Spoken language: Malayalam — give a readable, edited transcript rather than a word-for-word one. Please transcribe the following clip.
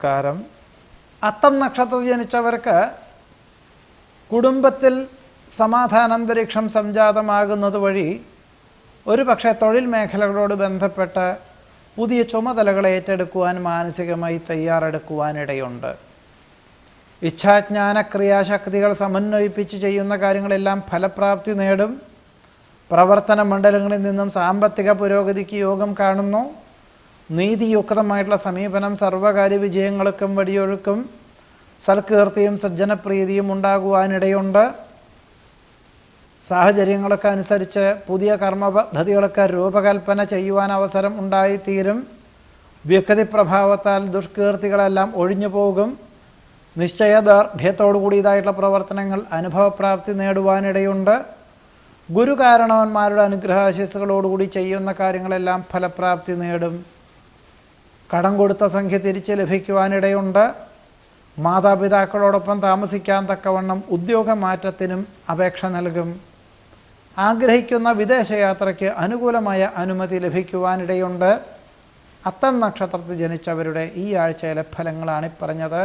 നമസ്കാരം. അത്തം നക്ഷത്രത്തിൽ ജനിച്ചവർക്ക് കുടുംബത്തിൽ സമാധാനാന്തരീക്ഷം സംജാതമാകുന്നത് വഴി ഒരു പക്ഷേ തൊഴിൽ മേഖലകളോട് ബന്ധപ്പെട്ട് പുതിയ ചുമതലകൾ ഏറ്റെടുക്കുവാൻ മാനസികമായി തയ്യാറെടുക്കുവാനിടയുണ്ട്. ഇച്ഛാജ്ഞാന ക്രിയാശക്തികൾ സമന്വയിപ്പിച്ച് ചെയ്യുന്ന കാര്യങ്ങളെല്ലാം ഫലപ്രാപ്തി നേടും. പ്രവർത്തന മണ്ഡലങ്ങളിൽ നിന്നും സാമ്പത്തിക പുരോഗതിക്ക് യോഗം കാണുന്നു. നീതിയുക്തമായിട്ടുള്ള സമീപനം സർവകാര്യ വിജയങ്ങൾക്കും വഴിയൊഴുക്കും. സൽകീർത്തിയും സജ്ജനപ്രീതിയും ഉണ്ടാകുവാനിടയുണ്ട്. സാഹചര്യങ്ങളൊക്കെ അനുസരിച്ച് പുതിയ കർമ്മ പദ്ധതികളൊക്കെ രൂപകൽപ്പന ചെയ്യുവാൻ അവസരം ഉണ്ടായിത്തീരും. വ്യക്തി പ്രഭാവത്താൽ ദുഷ്കീർത്തികളെല്ലാം ഒഴിഞ്ഞു പോകും. നിശ്ചയദാർഢ്യത്തോടു കൂടിയതായിട്ടുള്ള പ്രവർത്തനങ്ങൾ അനുഭവപ്രാപ്തി നേടുവാനിടയുണ്ട്. ഗുരുകാരണവന്മാരുടെ അനുഗ്രഹാശിസ്സുകളോടുകൂടി ചെയ്യുന്ന കാര്യങ്ങളെല്ലാം ഫലപ്രാപ്തി നേടും. കടം കൊടുത്ത സംഖ്യ തിരിച്ച് ലഭിക്കുവാനിടയുണ്ട്. മാതാപിതാക്കളോടൊപ്പം താമസിക്കാൻ തക്കവണ്ണം ഉദ്യോഗമാറ്റത്തിനും അപേക്ഷ നൽകും. ആഗ്രഹിക്കുന്ന വിദേശയാത്രയ്ക്ക് അനുകൂലമായ അനുമതി ലഭിക്കുവാനിടയുണ്ട്. അത്തം നക്ഷത്രത്തിൽ ജനിച്ചവരുടെ ഈ ആഴ്ചയിലെ ഫലങ്ങളാണ് പറഞ്ഞത്.